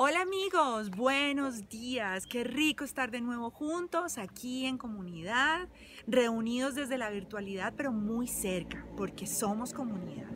Hola amigos, buenos días, qué rico estar de nuevo juntos aquí en comunidad, reunidos desde la virtualidad pero muy cerca porque somos comunidad.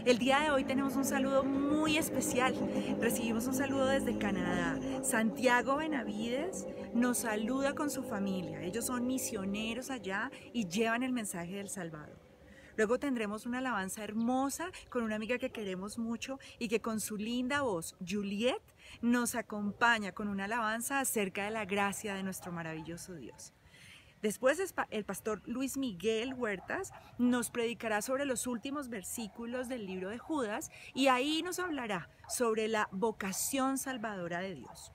El día de hoy tenemos un saludo muy especial, recibimos un saludo desde Canadá. Santiago Benavides nos saluda con su familia, ellos son misioneros allá y llevan el mensaje del Salvador. Luego tendremos una alabanza hermosa con una amiga que queremos mucho y que con su linda voz, Juliet, nos acompaña con una alabanza acerca de la gracia de nuestro maravilloso Dios. Después el pastor Luis Miguel Huertas nos predicará sobre los últimos versículos del libro de Judas y ahí nos hablará sobre la vocación salvadora de Dios.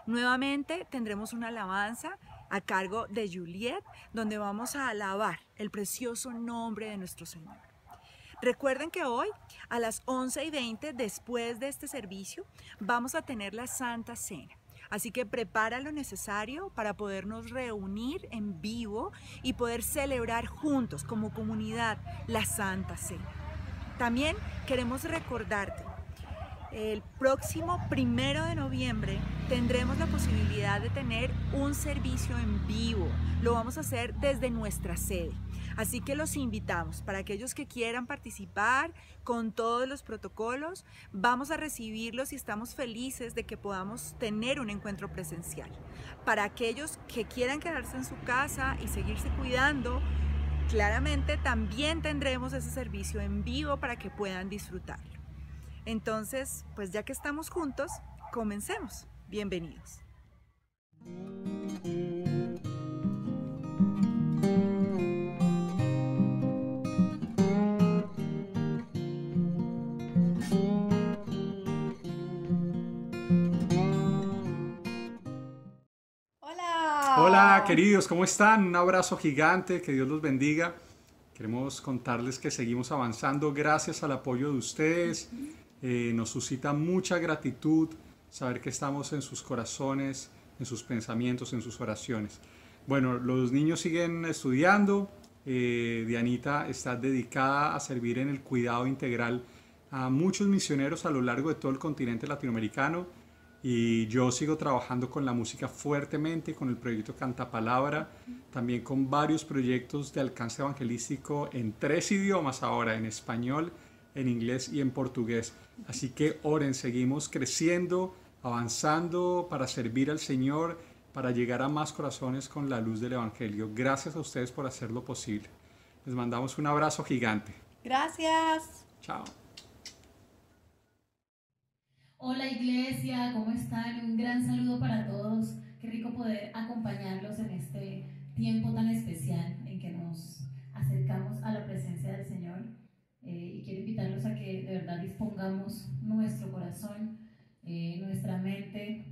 Nuevamente tendremos una alabanza a cargo de Juliet, donde vamos a alabar el precioso nombre de nuestro Señor. Recuerden que hoy a las 11:20, después de este servicio, vamos a tener la Santa Cena. Así que prepara lo necesario para podernos reunir en vivo y poder celebrar juntos como comunidad la Santa Cena. También queremos recordarte, el próximo 1 de noviembre tendremos la posibilidad de tener un servicio en vivo. Lo vamos a hacer desde nuestra sede. Así que los invitamos para aquellos que quieran participar con todos los protocolos. Vamos a recibirlos y estamos felices de que podamos tener un encuentro presencial. Para aquellos que quieran quedarse en su casa y seguirse cuidando, claramente también tendremos ese servicio en vivo para que puedan disfrutarlo. Entonces, pues ya que estamos juntos, comencemos. Bienvenidos. Hola queridos, ¿cómo están? Un abrazo gigante, que Dios los bendiga. Queremos contarles que seguimos avanzando gracias al apoyo de ustedes. Nos suscita mucha gratitud saber que estamos en sus corazones, en sus pensamientos, en sus oraciones. Bueno, los niños siguen estudiando. Dianita está dedicada a servir en el cuidado integral a muchos misioneros a lo largo de todo el continente latinoamericano. Y yo sigo trabajando con la música fuertemente, con el proyecto Cantapalabra, también con varios proyectos de alcance evangelístico en 3 idiomas ahora, en español, en inglés y en portugués. Así que oren, seguimos creciendo, avanzando para servir al Señor, para llegar a más corazones con la luz del Evangelio. Gracias a ustedes por hacerlo posible. Les mandamos un abrazo gigante. Gracias. Chao. Hola iglesia, ¿cómo están? Un gran saludo para todos. Qué rico poder acompañarlos en este tiempo tan especial en que nos acercamos a la presencia del Señor. Y quiero invitarlos a que de verdad dispongamos nuestro corazón, nuestra mente,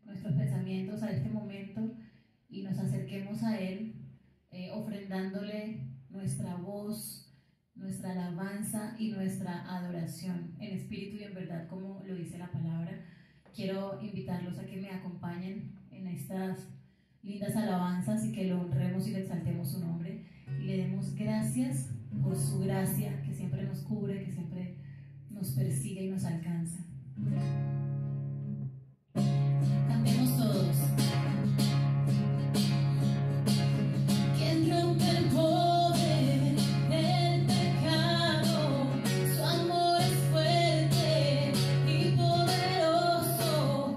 nuestros pensamientos a este momento y nos acerquemos a Él, ofrendándole nuestra voz, nuestra alabanza y nuestra adoración en espíritu y en verdad, como lo dice la palabra. Quiero invitarlos a que me acompañen en estas lindas alabanzas y que lo honremos y le exaltemos su nombre y le demos gracias por su gracia que siempre nos cubre, que siempre nos persigue y nos alcanza. Cantemos todos. ¿Quién rompe el poder del pecado? Su amor es fuerte y poderoso.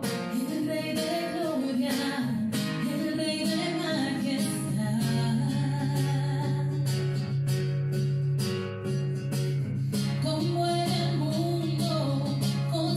El Rey de gloria, el Rey de majestad. Como en el mundo, con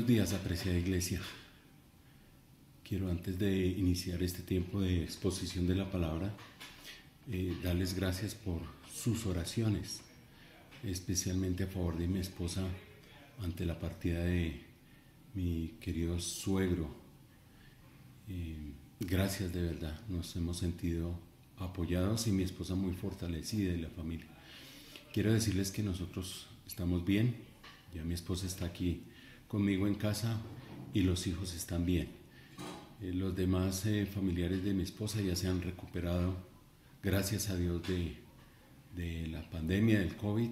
Buenos días, apreciada iglesia. Quiero, antes de iniciar este tiempo de exposición de la palabra, darles gracias por sus oraciones, especialmente a favor de mi esposa ante la partida de mi querido suegro. Gracias, de verdad, nos hemos sentido apoyados y mi esposa muy fortalecida y la familia. Quiero decirles que nosotros estamos bien, ya mi esposa está aquí conmigo en casa y los hijos están bien. Los demás familiares de mi esposa ya se han recuperado, gracias a Dios, de la pandemia del COVID,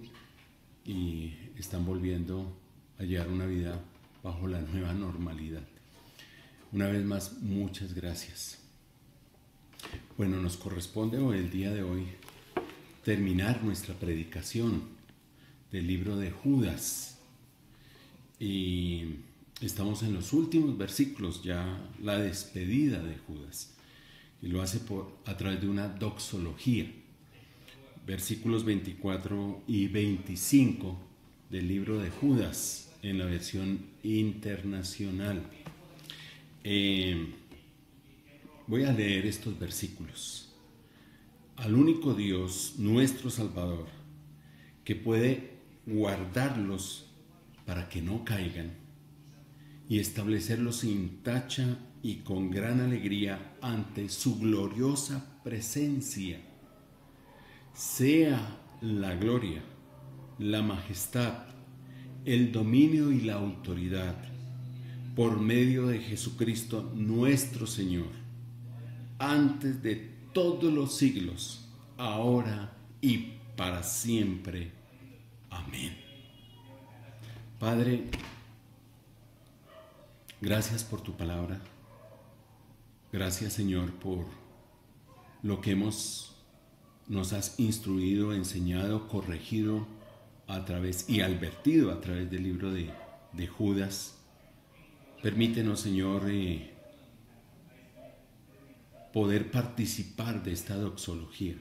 y están volviendo a llevar una vida bajo la nueva normalidad. Una vez más, muchas gracias. Bueno, nos corresponde hoy, el día de hoy, terminar nuestra predicación del libro de Judas. Y estamos en los últimos versículos, ya la despedida de Judas. Y lo hace a través de una doxología. Versículos 24 y 25 del libro de Judas, en la versión internacional. Voy a leer estos versículos. Al único Dios, nuestro Salvador, que puede guardarlos para que no caigan y establecerlos sin tacha y con gran alegría ante su gloriosa presencia, sea la gloria, la majestad, el dominio y la autoridad por medio de Jesucristo nuestro Señor, antes de todos los siglos, ahora y para siempre. Amén. Padre, gracias por tu palabra. Gracias, Señor, por lo que nos has instruido, enseñado, corregido y advertido a través del libro de Judas. Permítenos, Señor, poder participar de esta doxología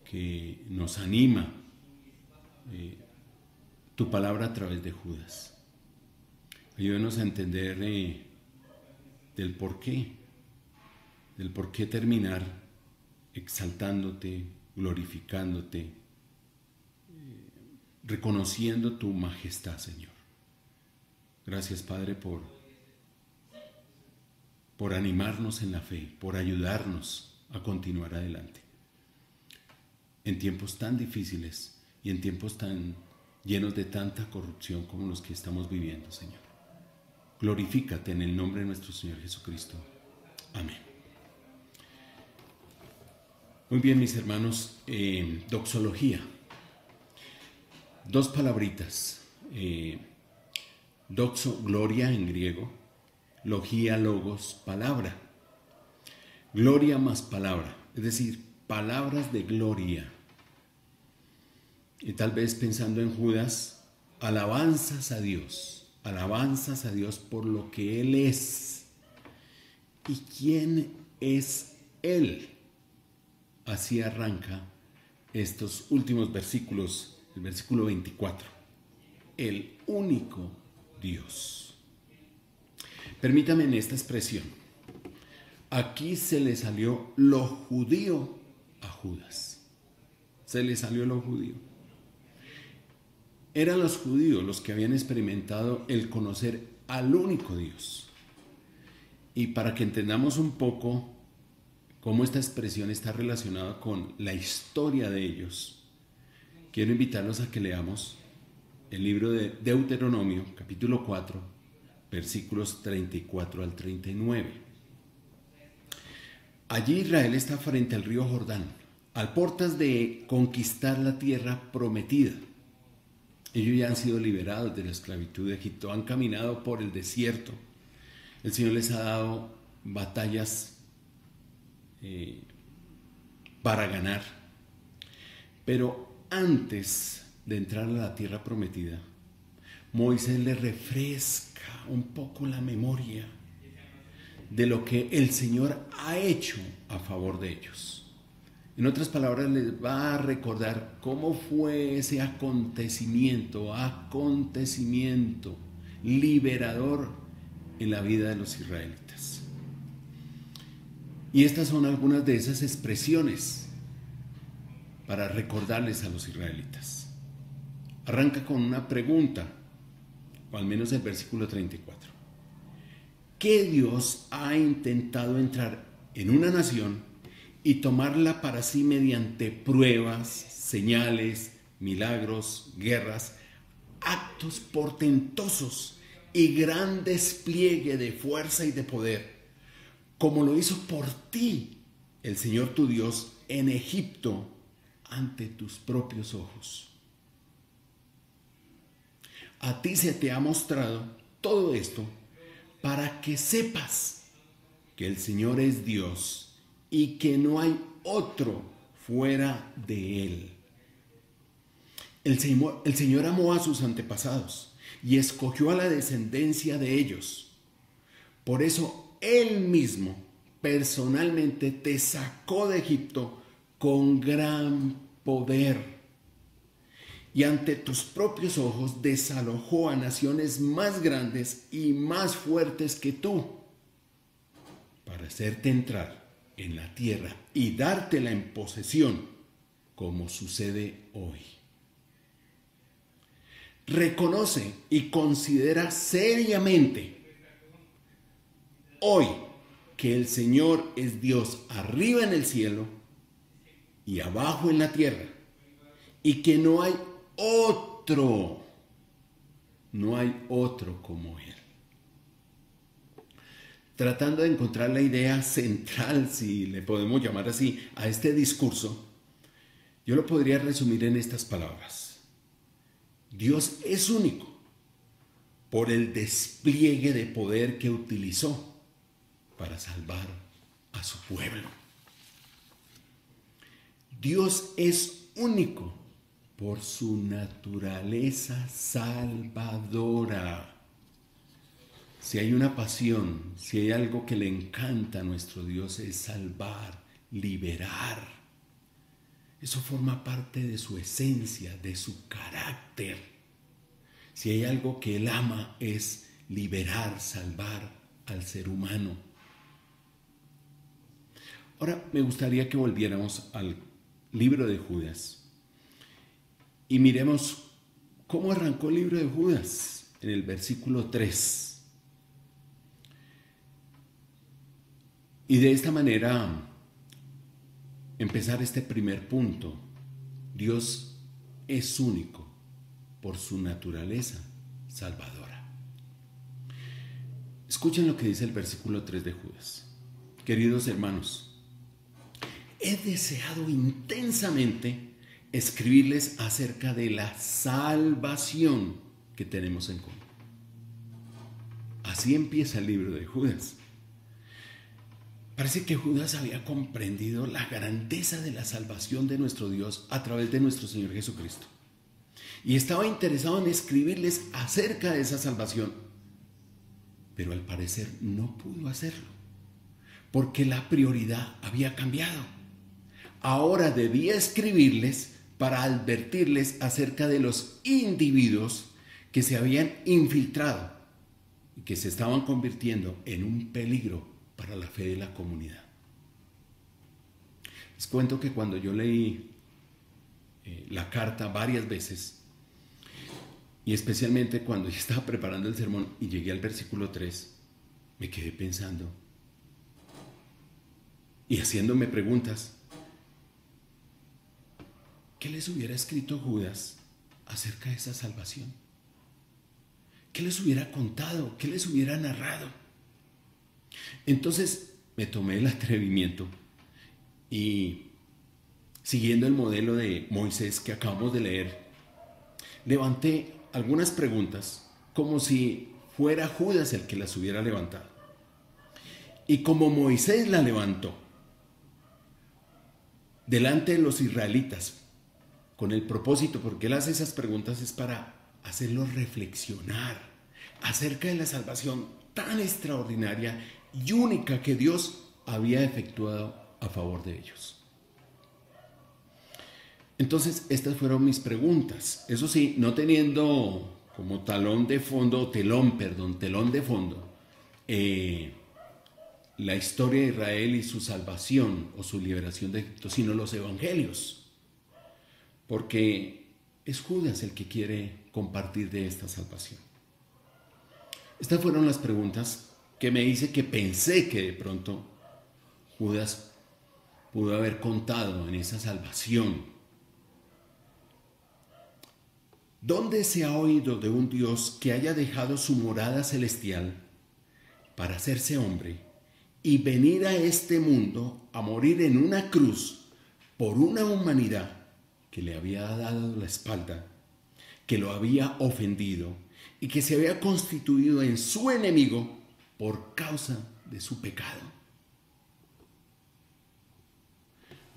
que nos anima, tu palabra a través de Judas. Ayúdanos a entender del por qué terminar exaltándote, glorificándote, reconociendo tu majestad, Señor. Gracias, Padre, por animarnos en la fe, por ayudarnos a continuar adelante. En tiempos tan difíciles y en tiempos tan llenos de tanta corrupción como los que estamos viviendo, Señor. Glorifícate en el nombre de nuestro Señor Jesucristo. Amén. Muy bien, mis hermanos, doxología. Dos palabritas. Doxo, gloria en griego. Logía, logos, palabra. Gloria más palabra, es decir, palabras de gloria. Y tal vez pensando en Judas, alabanzas a Dios por lo que Él es. ¿Y quién es Él? Así arranca estos últimos versículos, el versículo 24. El único Dios. Permítame en esta expresión. Aquí se le salió lo judío a Judas. Se le salió lo judío. Eran los judíos los que habían experimentado el conocer al único Dios. Y para que entendamos un poco cómo esta expresión está relacionada con la historia de ellos, quiero invitarlos a que leamos el libro de Deuteronomio, capítulo 4, versículos 34 al 39. Allí Israel está frente al río Jordán, a puertas de conquistar la tierra prometida. Ellos ya han sido liberados de la esclavitud de Egipto, han caminado por el desierto. El Señor les ha dado batallas para ganar. Pero antes de entrar a la tierra prometida, Moisés les refresca un poco la memoria de lo que el Señor ha hecho a favor de ellos. En otras palabras, les va a recordar cómo fue ese acontecimiento liberador en la vida de los israelitas. Y estas son algunas de esas expresiones para recordarles a los israelitas. Arranca con una pregunta, o al menos el versículo 34. ¿Qué Dios ha intentado entrar en una nación y tomarla para sí mediante pruebas, señales, milagros, guerras, actos portentosos y gran despliegue de fuerza y de poder, como lo hizo por ti el Señor tu Dios en Egipto ante tus propios ojos? A ti se te ha mostrado todo esto para que sepas que el Señor es Dios y que no hay otro fuera de Él. El Señor amó a sus antepasados y escogió a la descendencia de ellos. Por eso Él mismo personalmente te sacó de Egipto con gran poder. Y ante tus propios ojos desalojó a naciones más grandes y más fuertes que tú, para hacerte entrar en la tierra y dártela en posesión, como sucede hoy. Reconoce y considera seriamente hoy que el Señor es Dios arriba en el cielo y abajo en la tierra, y que no hay otro como Él. Tratando de encontrar la idea central, si le podemos llamar así, a este discurso, yo lo podría resumir en estas palabras. Dios es único por el despliegue de poder que utilizó para salvar a su pueblo. Dios es único por su naturaleza salvadora. Si hay una pasión, si hay algo que le encanta a nuestro Dios, es salvar, liberar. Eso forma parte de su esencia, de su carácter. Si hay algo que Él ama, es liberar, salvar al ser humano. Ahora me gustaría que volviéramos al libro de Judas y miremos cómo arrancó el libro de Judas en el versículo 3. Y de esta manera empezar este primer punto. Dios es único por su naturaleza salvadora. Escuchen lo que dice el versículo 3 de Judas. Queridos hermanos, he deseado intensamente escribirles acerca de la salvación que tenemos en común. Así empieza el libro de Judas. Parece que Judas había comprendido la grandeza de la salvación de nuestro Dios a través de nuestro Señor Jesucristo. Y estaba interesado en escribirles acerca de esa salvación. Pero al parecer no pudo hacerlo, porque la prioridad había cambiado. Ahora debía escribirles para advertirles acerca de los individuos que se habían infiltrado y que se estaban convirtiendo en un peligro para la fe de la comunidad. Les cuento que cuando yo leí la carta varias veces, y especialmente cuando ya estaba preparando el sermón y llegué al versículo 3, me quedé pensando y haciéndome preguntas. ¿Qué les hubiera escrito Judas acerca de esa salvación? ¿Qué les hubiera contado? ¿Qué les hubiera narrado? Entonces me tomé el atrevimiento y, siguiendo el modelo de Moisés que acabamos de leer, levanté algunas preguntas como si fuera Judas el que las hubiera levantado. Y como Moisés la levantó delante de los israelitas, con el propósito, porque él hace esas preguntas, es para hacerlos reflexionar acerca de la salvación tan extraordinaria y única que Dios había efectuado a favor de ellos. Entonces, estas fueron mis preguntas. Eso sí, no teniendo como telón de fondo, la historia de Israel y su salvación o su liberación de Egipto, sino los evangelios. Porque es Judas el que quiere compartir de esta salvación. Estas fueron las preguntas que me hice, que pensé que de pronto Judas pudo haber contado en esa salvación. ¿Dónde se ha oído de un Dios que haya dejado su morada celestial para hacerse hombre y venir a este mundo a morir en una cruz por una humanidad que le había dado la espalda, que lo había ofendido y que se había constituido en su enemigo por causa de su pecado?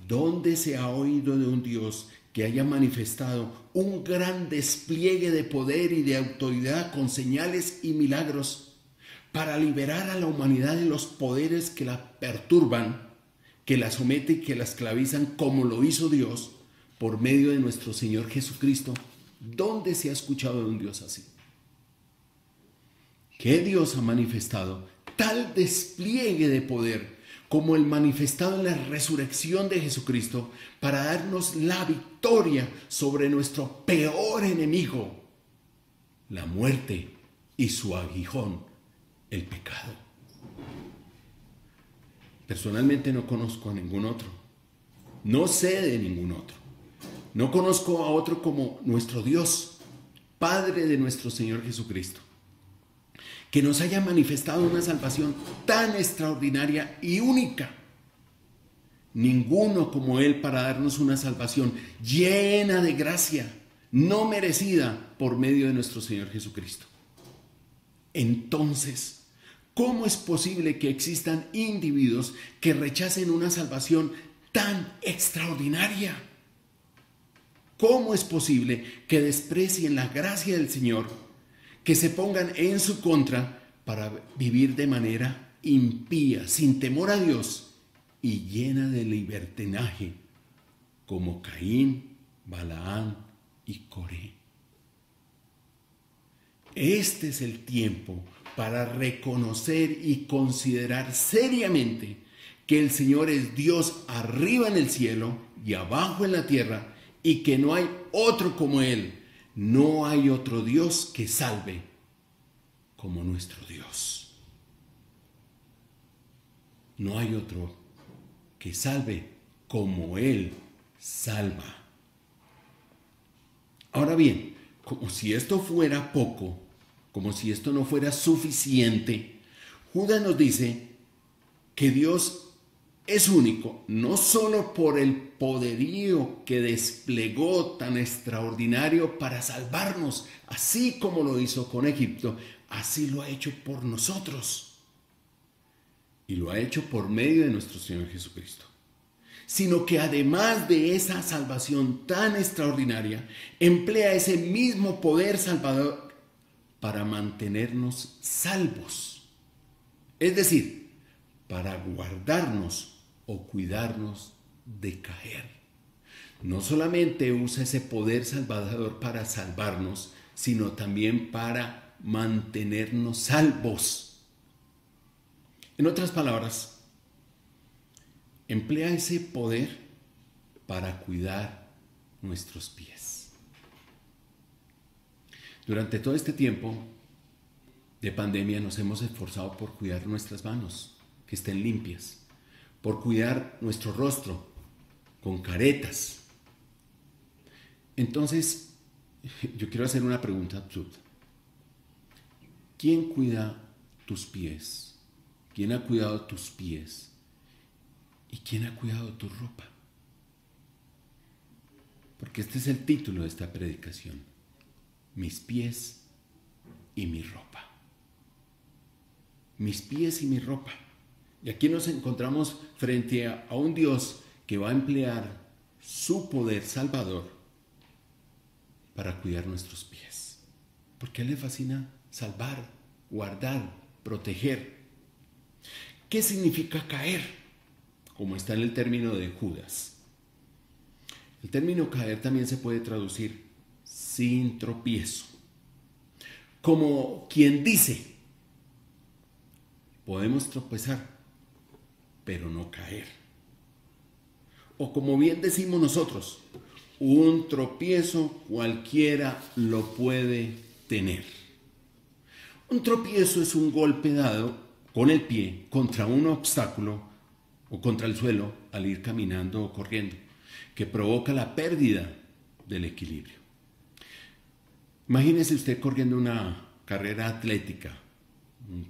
¿Dónde se ha oído de un Dios que haya manifestado un gran despliegue de poder y de autoridad con señales y milagros para liberar a la humanidad de los poderes que la perturban, que la someten y que la esclavizan, como lo hizo Dios por medio de nuestro Señor Jesucristo? ¿Dónde se ha escuchado de un Dios así? ¿Qué Dios ha manifestado tal despliegue de poder como el manifestado en la resurrección de Jesucristo para darnos la victoria sobre nuestro peor enemigo, la muerte y su aguijón, el pecado? Personalmente no conozco a ningún otro, no sé de ningún otro, no conozco a otro como nuestro Dios, Padre de nuestro Señor Jesucristo, que nos haya manifestado una salvación tan extraordinaria y única. Ninguno como Él para darnos una salvación llena de gracia, no merecida por medio de nuestro Señor Jesucristo. Entonces, ¿cómo es posible que existan individuos que rechacen una salvación tan extraordinaria? ¿Cómo es posible que desprecien la gracia del Señor, que se pongan en su contra para vivir de manera impía, sin temor a Dios y llena de libertinaje, como Caín, Balaam y Coré? Este es el tiempo para reconocer y considerar seriamente que el Señor es Dios arriba en el cielo y abajo en la tierra, y que no hay otro como Él. No hay otro Dios que salve como nuestro Dios. No hay otro que salve como Él salva. Ahora bien, como si esto fuera poco, como si esto no fuera suficiente, Judas nos dice que Dios es único, no solo por el poderío que desplegó tan extraordinario para salvarnos, así como lo hizo con Egipto, así lo ha hecho por nosotros. Y lo ha hecho por medio de nuestro Señor Jesucristo. Sino que además de esa salvación tan extraordinaria, emplea ese mismo poder salvador para mantenernos salvos. Es decir, para guardarnos o cuidarnos de caer. No solamente usa ese poder salvador para salvarnos, sino también para mantenernos salvos. En otras palabras, emplea ese poder para cuidar nuestros pies. Durante todo este tiempo de pandemia nos hemos esforzado por cuidar nuestras manos, que estén limpias, por cuidar nuestro rostro con caretas. Entonces, yo quiero hacer una pregunta absurda. ¿Quién cuida tus pies? ¿Quién ha cuidado tus pies? ¿Y quién ha cuidado tu ropa? Porque este es el título de esta predicación: mis pies y mi ropa. Mis pies y mi ropa. Y aquí nos encontramos frente a un Dios que va a emplear su poder salvador para cuidar nuestros pies. Porque a Él le fascina salvar, guardar, proteger. ¿Qué significa caer? Como está en el término de Judas. El término caer también se puede traducir sin tropiezo. como quien dice, podemos tropezar, pero no caer. O como bien decimos nosotros, un tropiezo cualquiera lo puede tener. Un tropiezo es un golpe dado con el pie contra un obstáculo o contra el suelo al ir caminando o corriendo, que provoca la pérdida del equilibrio. Imagínese usted corriendo una carrera atlética, un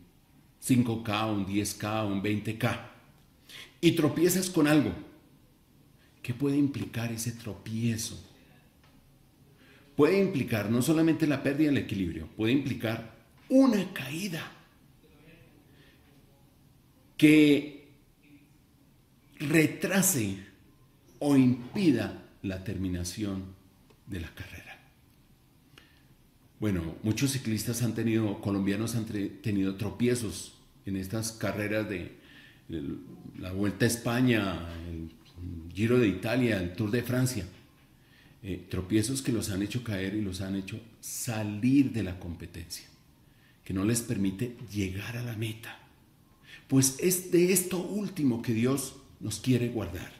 5K, un 10K, un 20K, y tropiezas con algo. ¿Qué puede implicar ese tropiezo? Puede implicar no solamente la pérdida del equilibrio, puede implicar una caída que retrase o impida la terminación de la carrera. Bueno, muchos ciclistas colombianos han tenido tropiezos en estas carreras de la Vuelta a España, el Giro de Italia, el Tour de Francia. Tropiezos que los han hecho caer y los han hecho salir de la competencia, que no les permite llegar a la meta. Pues es de esto último que Dios nos quiere guardar,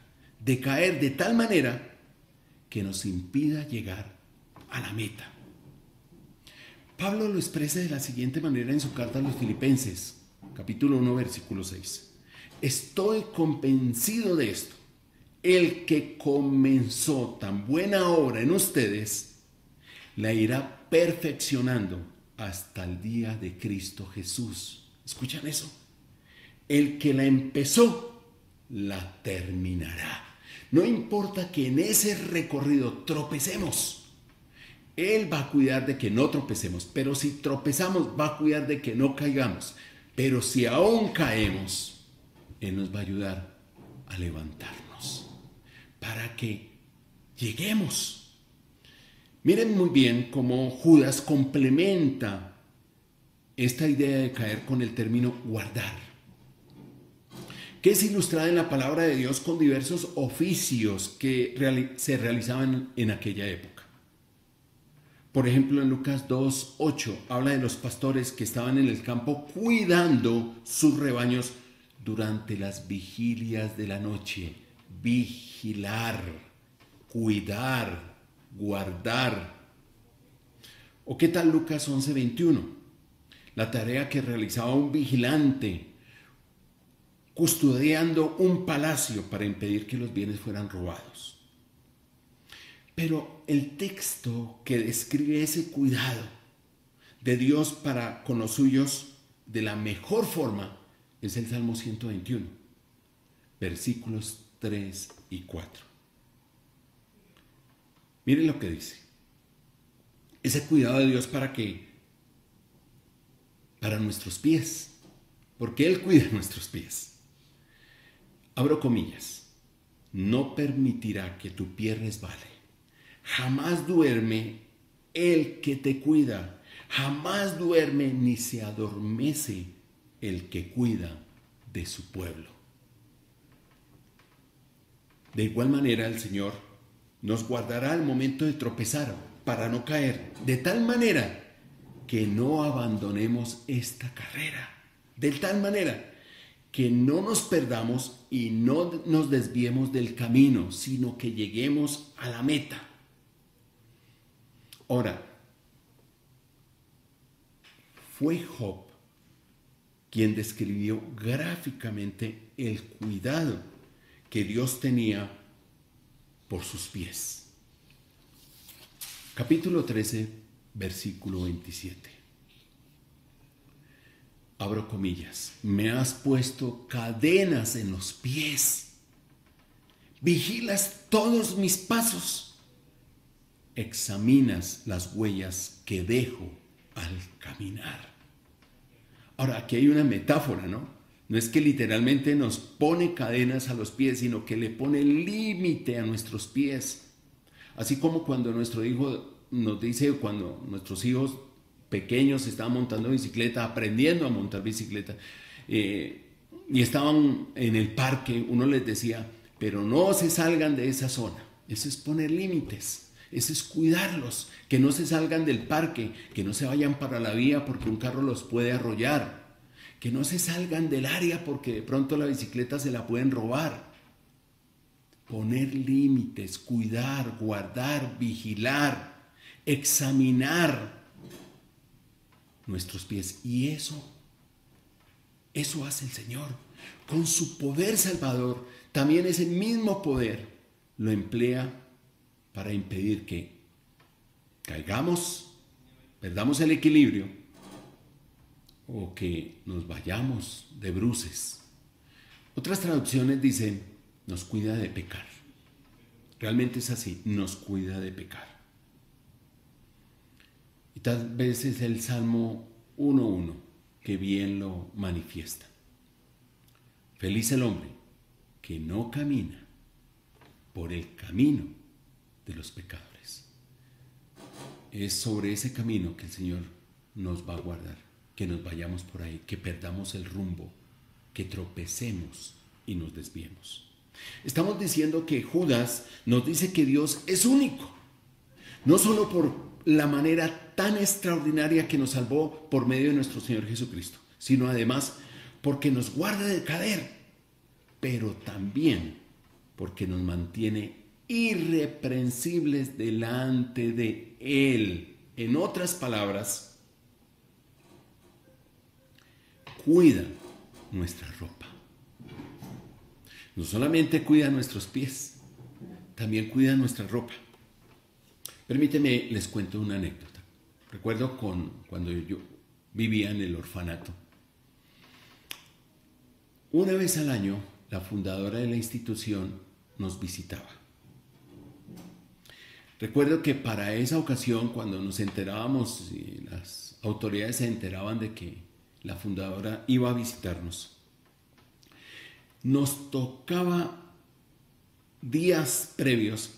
de caer de tal manera que nos impida llegar a la meta. Pablo lo expresa de la siguiente manera en su carta a los Filipenses, capítulo 1, versículo 6. Estoy convencido de esto. El que comenzó tan buena obra en ustedes, la irá perfeccionando hasta el día de Cristo Jesús. ¿Escuchan eso? El que la empezó, la terminará. No importa que en ese recorrido tropecemos, Él va a cuidar de que no tropecemos. Pero si tropezamos, va a cuidar de que no caigamos. Pero si aún caemos, Él nos va a ayudar a levantarnos para que lleguemos. Miren muy bien cómo Judas complementa esta idea de caer con el término guardar, que es ilustrada en la palabra de Dios con diversos oficios que se realizaban en aquella época. Por ejemplo, en Lucas 2:8 habla de los pastores que estaban en el campo cuidando sus rebaños durante las vigilias de la noche. Vigilar, cuidar, guardar. ¿O qué tal Lucas 11:21? La tarea que realizaba un vigilante custodiando un palacio para impedir que los bienes fueran robados. Pero el texto que describe ese cuidado de Dios para con los suyos de la mejor forma es el Salmo 121, versículos 3 y 4. Miren lo que dice. Ese cuidado de Dios para nuestros pies, porque Él cuida nuestros pies. Abro comillas. No permitirá que tu pie resbale. Jamás duerme el que te cuida. Jamás duerme ni se adormece el que cuida de su pueblo. De igual manera el Señor nos guardará al momento de tropezar para no caer, de tal manera que no abandonemos esta carrera, de tal manera que no nos perdamos y no nos desviemos del camino, sino que lleguemos a la meta. Ahora, fue Job quien describió gráficamente el cuidado que Dios tenía por sus pies. Capítulo 13, versículo 27. Abro comillas. Me has puesto cadenas en los pies. Vigilas todos mis pasos. Examinas las huellas que dejo al caminar. Ahora, aquí hay una metáfora, ¿no? No es que literalmente nos pone cadenas a los pies, sino que le pone límite a nuestros pies. Así como cuando nuestro hijo nos dice, cuando nuestros hijos pequeños estaban montando bicicleta, aprendiendo a montar bicicleta, y estaban en el parque, uno les decía, pero no se salgan de esa zona. Eso es poner límites. Eso es cuidarlos, que no se salgan del parque, que no se vayan para la vía porque un carro los puede arrollar, que no se salgan del área porque de pronto la bicicleta se la pueden robar. Poner límites, cuidar, guardar, vigilar, examinar nuestros pies. Y eso hace el Señor. Con su poder salvador, también ese mismo poder lo emplea para impedir que caigamos, perdamos el equilibrio o que nos vayamos de bruces. Otras traducciones dicen, nos cuida de pecar. Realmente es así, nos cuida de pecar. Y tal vez es el Salmo 1:1 que bien lo manifiesta. Feliz el hombre que no camina por el camino de los pecadores. Es sobre ese camino que el Señor nos va a guardar, que nos vayamos por ahí, que perdamos el rumbo, que tropecemos y nos desviemos. Estamos diciendo que Judas nos dice que Dios es único, no solo por la manera tan extraordinaria que nos salvó por medio de nuestro Señor Jesucristo, sino además porque nos guarda de caer, pero también porque nos mantiene irreprensibles delante de Él. En otras palabras, cuida nuestra ropa. No solamente cuida nuestros pies, también cuida nuestra ropa. Permíteme, les cuento una anécdota. Recuerdo cuando yo vivía en el orfanato. Una vez al año, la fundadora de la institución nos visitaba. Recuerdo que para esa ocasión, cuando nos enterábamos y las autoridades se enteraban de que la fundadora iba a visitarnos, nos tocaba días previos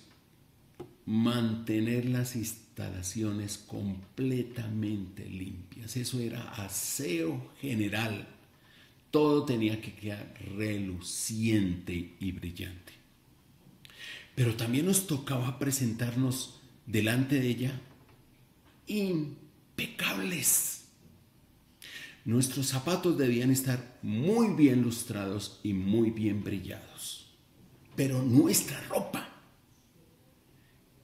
mantener las instalaciones completamente limpias. Eso era aseo general. Todo tenía que quedar reluciente y brillante. Pero también nos tocaba presentarnos delante de ella impecables. Nuestros zapatos debían estar muy bien lustrados y muy bien brillados. Pero nuestra ropa,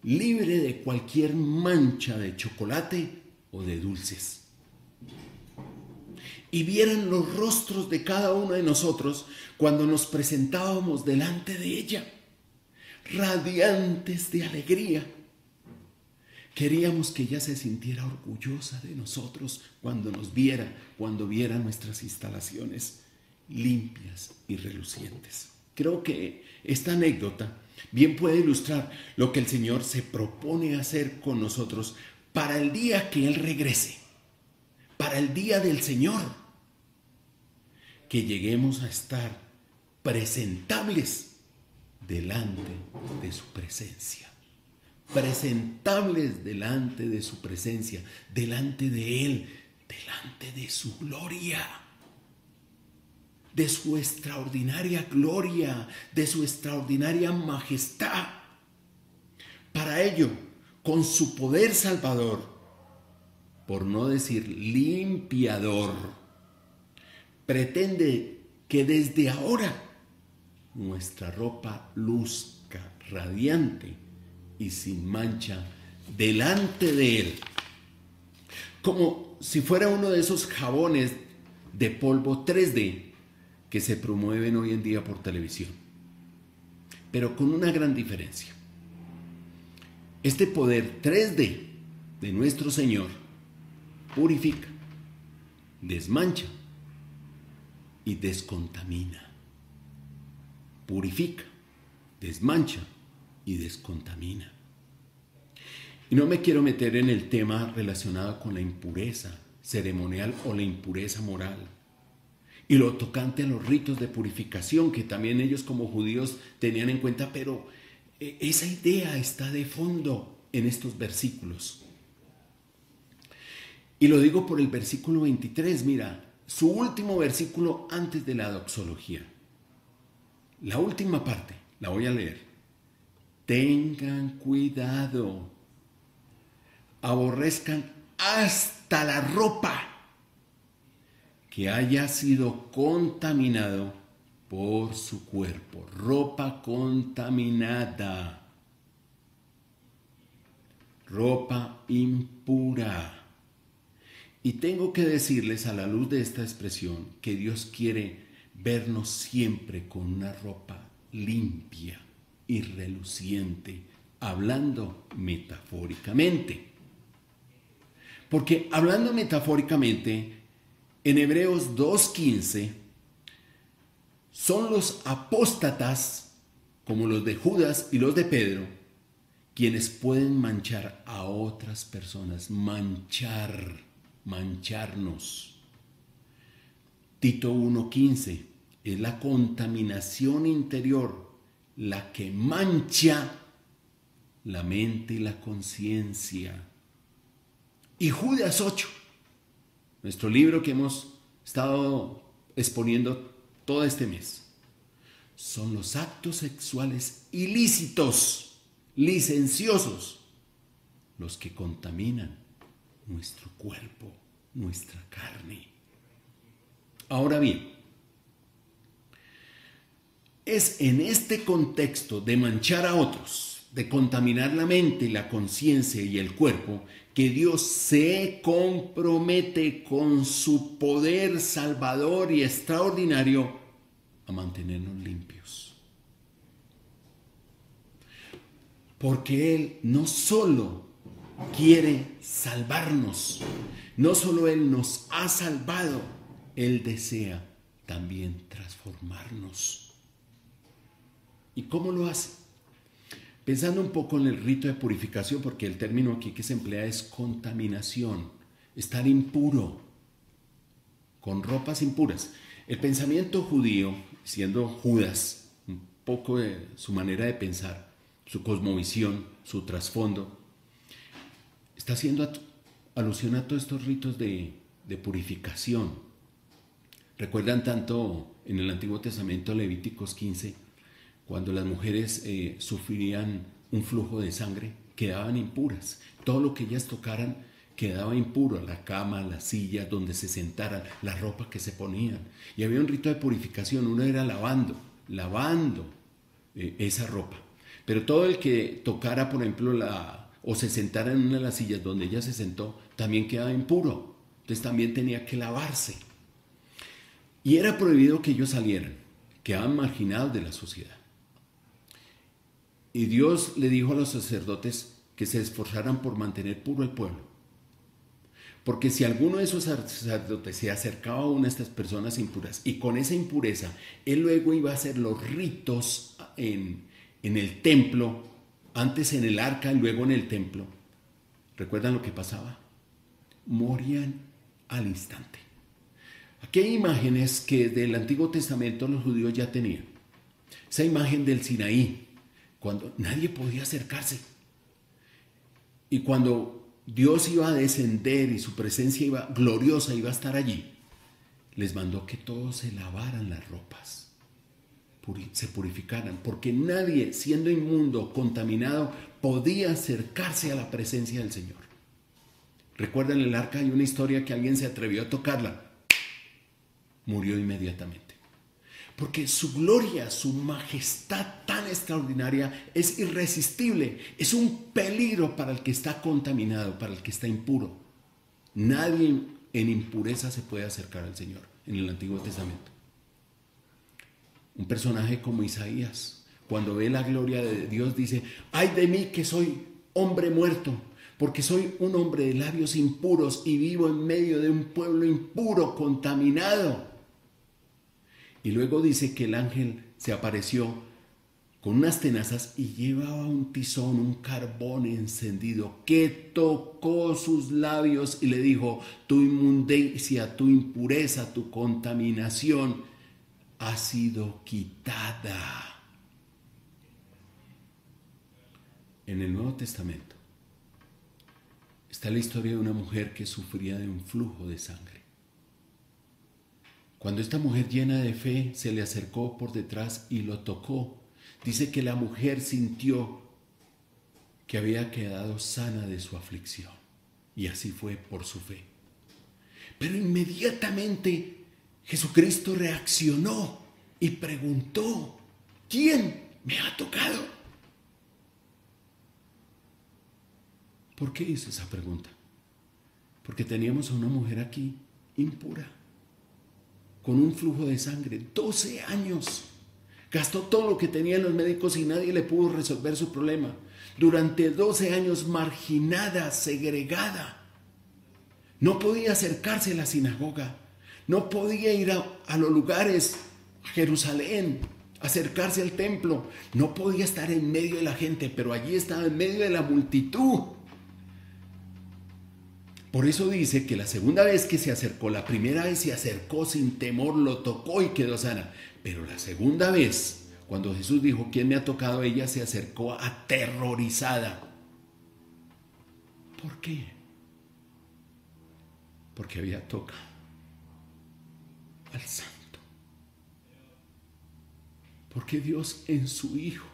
libre de cualquier mancha de chocolate o de dulces. Y vieran los rostros de cada uno de nosotros cuando nos presentábamos delante de ella, radiantes de alegría. Queríamos que ella se sintiera orgullosa de nosotros cuando nos viera, cuando viera nuestras instalaciones limpias y relucientes. Creo que esta anécdota bien puede ilustrar lo que el Señor se propone hacer con nosotros para el día que Él regrese, para el día del Señor, que lleguemos a estar presentables delante de su presencia. Presentables delante de su presencia, delante de Él, delante de su gloria, de su extraordinaria gloria, de su extraordinaria majestad. Para ello, con su poder salvador, por no decir limpiador, pretende que desde ahora nuestra ropa luzca radiante y sin mancha delante de Él, como si fuera uno de esos jabones de polvo 3D que se promueven hoy en día por televisión, pero con una gran diferencia. Este poder 3D de nuestro Señor purifica, desmancha y descontamina. Purifica, desmancha y descontamina. Y no me quiero meter en el tema relacionado con la impureza ceremonial o la impureza moral y lo tocante a los ritos de purificación que también ellos como judíos tenían en cuenta, pero esa idea está de fondo en estos versículos. Y lo digo por el versículo 23, mira, su último versículo antes de la doxología. La última parte, la voy a leer. Tengan cuidado aborrezcan hasta la ropa que haya sido contaminado por su cuerpo. Ropa contaminada, ropa impura. Y tengo que decirles a la luz de esta expresión que Dios quiere vernos siempre con una ropa limpia y reluciente, hablando metafóricamente. Porque hablando metafóricamente, en Hebreos 2:15, son los apóstatas, como los de Judas y los de Pedro, quienes pueden manchar a otras personas, mancharnos. Tito 1:15, es la contaminación interior la que mancha la mente y la conciencia. Y Judas 8, nuestro libro que hemos estado exponiendo todo este mes, son los actos sexuales ilícitos, licenciosos, los que contaminan nuestro cuerpo, nuestra carne. Ahora bien, es en este contexto de manchar a otros, de contaminar la mente, la conciencia y el cuerpo, que Dios se compromete con su poder salvador y extraordinario a mantenernos limpios. Porque Él no solo quiere salvarnos, no solo Él nos ha salvado, Él desea también transformarnos. ¿Y cómo lo hace? Pensando un poco en el rito de purificación, porque el término aquí que se emplea es contaminación, estar impuro, con ropas impuras. El pensamiento judío, siendo Judas, un poco de su manera de pensar, su cosmovisión, su trasfondo, está haciendo alusión a todos estos ritos de purificación. ¿Recuerdan tanto en el Antiguo Testamento, Levíticos 15, cuando las mujeres sufrían un flujo de sangre, quedaban impuras? Todo lo que ellas tocaran quedaba impuro, la cama, la silla, donde se sentaran, la ropa que se ponían. Y había un rito de purificación, uno era lavando esa ropa. Pero todo el que tocara, por ejemplo, o se sentara en una de las sillas donde ella se sentó, también quedaba impuro. Entonces también tenía que lavarse. Y era prohibido que ellos salieran, quedaban marginados de la sociedad. Y Dios le dijo a los sacerdotes que se esforzaran por mantener puro el pueblo. Porque si alguno de esos sacerdotes se acercaba a una de estas personas impuras, y con esa impureza, él luego iba a hacer los ritos en el templo, antes en el arca y luego en el templo, ¿recuerdan lo que pasaba? Morían al instante. Aquí hay imágenes que del Antiguo Testamento los judíos ya tenían. Esa imagen del Sinaí, cuando nadie podía acercarse. Y cuando Dios iba a descender y su presencia gloriosa iba a estar allí, les mandó que todos se lavaran las ropas, se purificaran, porque nadie, siendo inmundo, contaminado, podía acercarse a la presencia del Señor. ¿Recuerdan el arca? Hay una historia que alguien se atrevió a tocarla, murió inmediatamente. Porque su gloria, su majestad tan extraordinaria es irresistible. Es un peligro para el que está contaminado, para el que está impuro. Nadie en impureza se puede acercar al Señor en el Antiguo Testamento. Un personaje como Isaías, cuando ve la gloria de Dios, dice: ay de mí que soy hombre muerto, porque soy un hombre de labios impuros y vivo en medio de un pueblo impuro, contaminado. Y luego dice que el ángel se apareció con unas tenazas y llevaba un tizón, un carbón encendido, que tocó sus labios y le dijo: tu inmundicia, tu impureza, tu contaminación ha sido quitada. En el Nuevo Testamento está la historia de una mujer que sufría de un flujo de sangre. Cuando esta mujer llena de fe se le acercó por detrás y lo tocó, dice que la mujer sintió que había quedado sana de su aflicción. Y así fue por su fe. Pero inmediatamente Jesucristo reaccionó y preguntó: ¿quién me ha tocado? ¿Por qué hizo esa pregunta? Porque teníamos a una mujer aquí impura, con un flujo de sangre, 12 años. Gastó todo lo que tenían los médicos y nadie le pudo resolver su problema. Durante 12 años marginada, segregada. No podía acercarse a la sinagoga. No podía ir a los lugares, a Jerusalén, acercarse al templo. No podía estar en medio de la gente, pero allí estaba en medio de la multitud. Por eso dice que la segunda vez que se acercó, la primera vez se acercó sin temor, lo tocó y quedó sana. Pero la segunda vez, cuando Jesús dijo: ¿quién me ha tocado?, ella se acercó aterrorizada. ¿Por qué? Porque había tocado al Santo. Porque Dios en su Hijo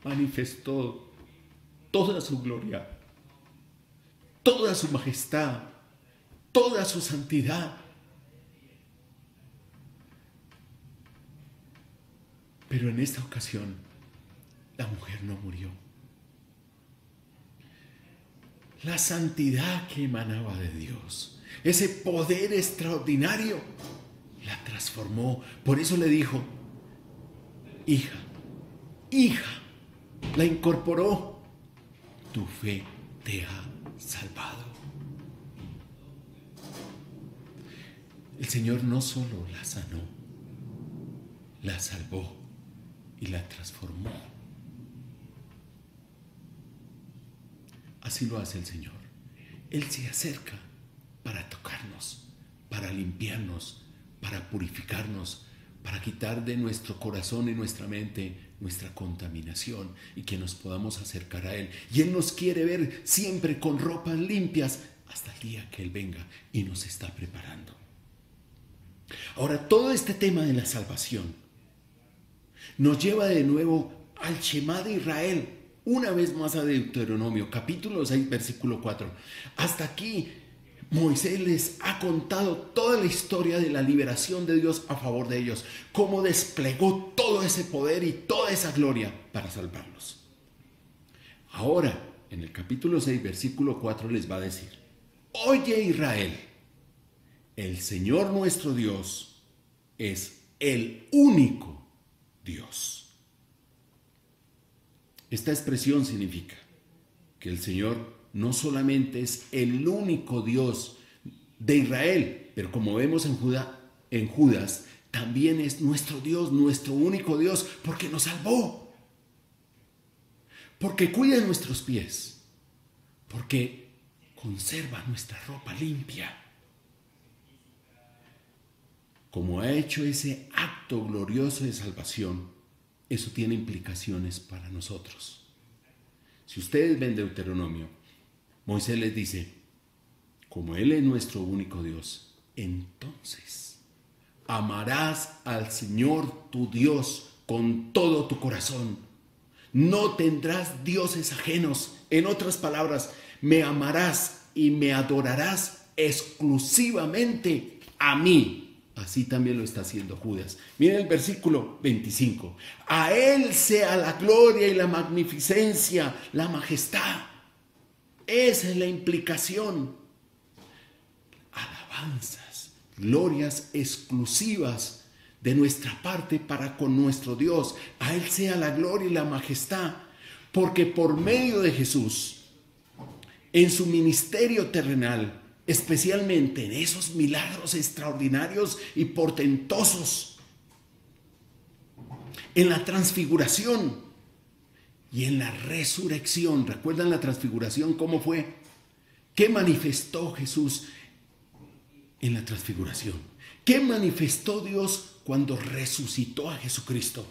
manifestó toda su gloria, toda su majestad, toda su santidad. Pero en esta ocasión, la mujer no murió. La santidad que emanaba de Dios, ese poder extraordinario, la transformó. Por eso le dijo: hija, hija, la incorporó. Tu fe te ha salvado. El Señor no solo la sanó, la salvó y la transformó. Así lo hace el Señor. Él se acerca para tocarnos, para limpiarnos, para purificarnos, para quitar de nuestro corazón y nuestra mente nuestra contaminación y que nos podamos acercar a Él. Y Él nos quiere ver siempre con ropas limpias hasta el día que Él venga y nos está preparando. Ahora, todo este tema de la salvación nos lleva de nuevo al Shema de Israel, una vez más a Deuteronomio, capítulo 6, versículo 4. Hasta aquí Moisés les ha contado toda la historia de la liberación de Dios a favor de ellos, cómo desplegó todo ese poder y toda esa gloria para salvarlos. Ahora, en el capítulo 6, versículo 4 les va a decir: oye Israel, el Señor nuestro Dios es el único Dios. Esta expresión significa que el Señor no solamente es el único Dios de Israel, pero como vemos en Judas, también es nuestro Dios, nuestro único Dios, porque nos salvó, porque cuida nuestros pies, porque conserva nuestra ropa limpia. Como ha hecho ese acto glorioso de salvación, eso tiene implicaciones para nosotros. Si ustedes ven Deuteronomio, Moisés les dice: como Él es nuestro único Dios, entonces amarás al Señor tu Dios con todo tu corazón. No tendrás dioses ajenos. En otras palabras, me amarás y me adorarás exclusivamente a mí. Así también lo está haciendo Judas. Miren el versículo 25. A Él sea la gloria y la magnificencia, la majestad. Esa es la implicación. Alabanzas, glorias exclusivas de nuestra parte para con nuestro Dios. A Él sea la gloria y la majestad, porque por medio de Jesús, en su ministerio terrenal, especialmente en esos milagros extraordinarios y portentosos, en la transfiguración y en la resurrección. ¿Recuerdan la transfiguración cómo fue? ¿Qué manifestó Jesús en la transfiguración? ¿Qué manifestó Dios cuando resucitó a Jesucristo?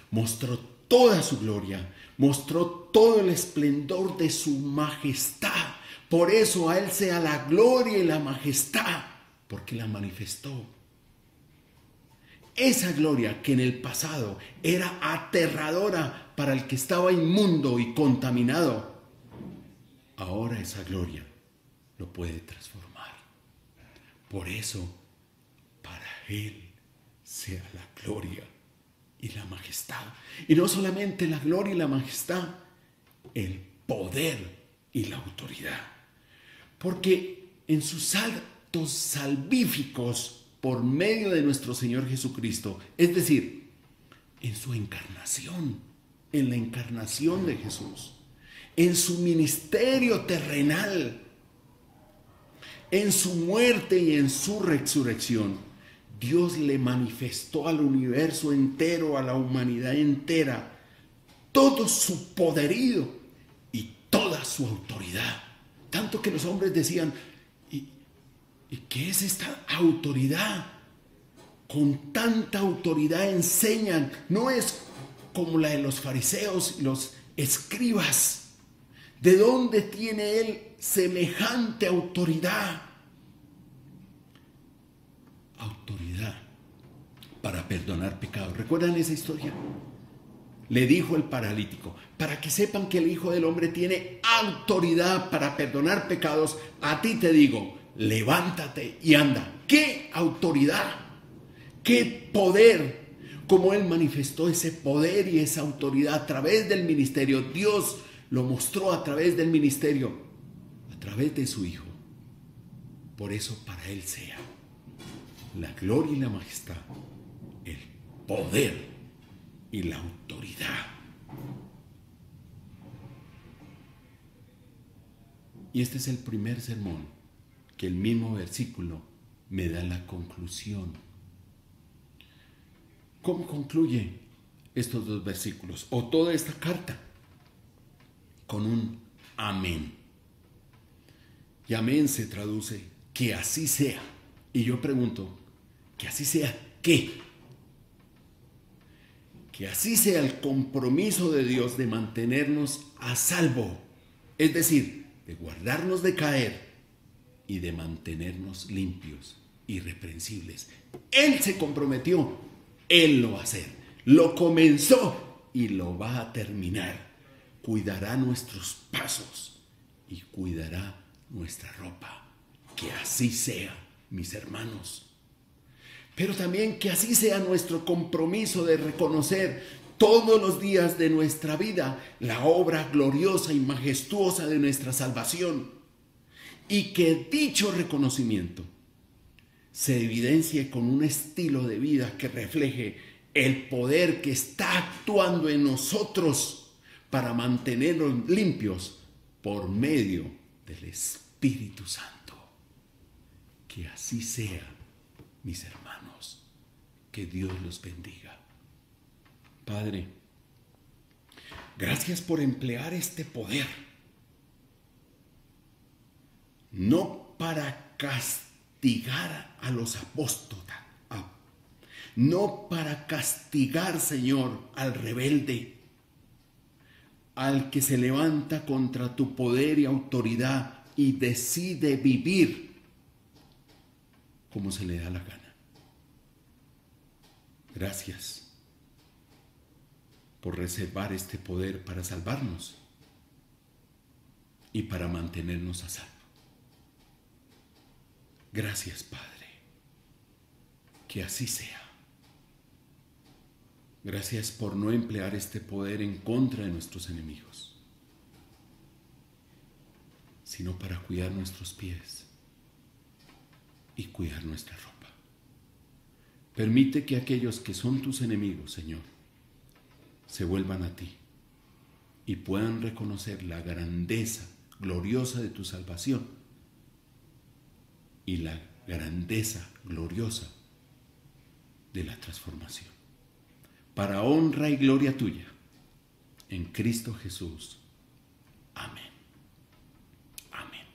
Mostró toda su gloria, mostró todo el esplendor de su majestad. Por eso a Él sea la gloria y la majestad, porque la manifestó. Esa gloria que en el pasado era aterradora para el que estaba inmundo y contaminado, ahora esa gloria lo puede transformar. Por eso, para Él sea la gloria y la majestad. Y no solamente la gloria y la majestad, el poder y la autoridad. Porque en sus actos salvíficos por medio de nuestro Señor Jesucristo, es decir, en su encarnación, en la encarnación de Jesús, en su ministerio terrenal, en su muerte y en su resurrección, Dios le manifestó al universo entero, a la humanidad entera, todo su poderío y toda su autoridad. Tanto que los hombres decían, ¿y qué es esta autoridad? Con tanta autoridad enseñan. No es como la de los fariseos y los escribas. ¿De dónde tiene él semejante autoridad? Autoridad para perdonar pecados. ¿Recuerdan esa historia? Le dijo el paralítico, para que sepan que el Hijo del Hombre tiene autoridad para perdonar pecados, a ti te digo, levántate y anda. ¡Qué autoridad! ¡Qué poder! Como Él manifestó ese poder y esa autoridad a través del ministerio. Dios lo mostró a través del ministerio, a través de su Hijo. Por eso para Él sea la gloria y la majestad, el poder y la autoridad. Y este es el primer sermón que el mismo versículo me da la conclusión. ¿Cómo concluye estos dos versículos o toda esta carta? Con un amén. Y amén se traduce que así sea. Y yo pregunto, ¿que así sea qué? Que así sea el compromiso de Dios de mantenernos a salvo, es decir, de guardarnos de caer y de mantenernos limpios, irreprensibles. Él se comprometió, Él lo va a hacer, lo comenzó y lo va a terminar. Cuidará nuestros pasos y cuidará nuestra ropa. Que así sea, mis hermanos. Pero también que así sea nuestro compromiso de reconocer todos los días de nuestra vida la obra gloriosa y majestuosa de nuestra salvación. Y que dicho reconocimiento se evidencie con un estilo de vida que refleje el poder que está actuando en nosotros para mantenernos limpios por medio del Espíritu Santo. Que así sea, mis hermanos. Que Dios los bendiga. Padre, gracias por emplear este poder, no para castigar a los apóstoles, no para castigar, Señor, al rebelde, al que se levanta contra tu poder y autoridad y decide vivir como se le da la gana. Gracias por reservar este poder para salvarnos y para mantenernos a salvo. Gracias, Padre. Que así sea. Gracias por no emplear este poder en contra de nuestros enemigos, sino para cuidar nuestros pies y cuidar nuestra ropa. Permite que aquellos que son tus enemigos, Señor, se vuelvan a ti y puedan reconocer la grandeza gloriosa de tu salvación y la grandeza gloriosa de la transformación. Para honra y gloria tuya, en Cristo Jesús. Amén. Amén.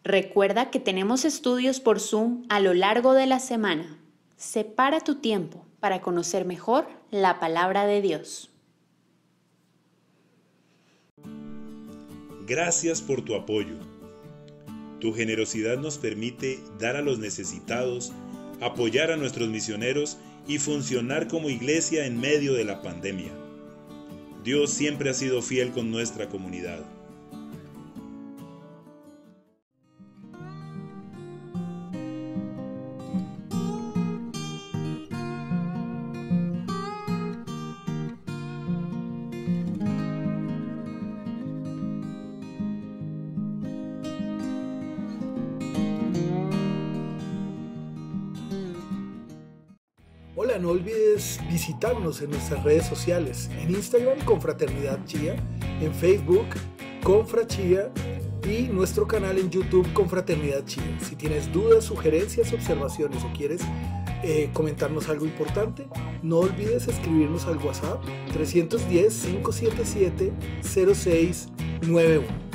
Recuerda que tenemos estudios por Zoom a lo largo de la semana. Separa tu tiempo para conocer mejor la palabra de Dios. Gracias por tu apoyo. Tu generosidad nos permite dar a los necesitados, apoyar a nuestros misioneros y funcionar como iglesia en medio de la pandemia. Dios siempre ha sido fiel con nuestra comunidad. Hola, no olvides visitarnos en nuestras redes sociales, en Instagram Confraternidad Chía, en Facebook Confra Chía y nuestro canal en YouTube Confraternidad Chía. Si tienes dudas, sugerencias, observaciones o quieres comentarnos algo importante, no olvides escribirnos al WhatsApp 310-577-0691.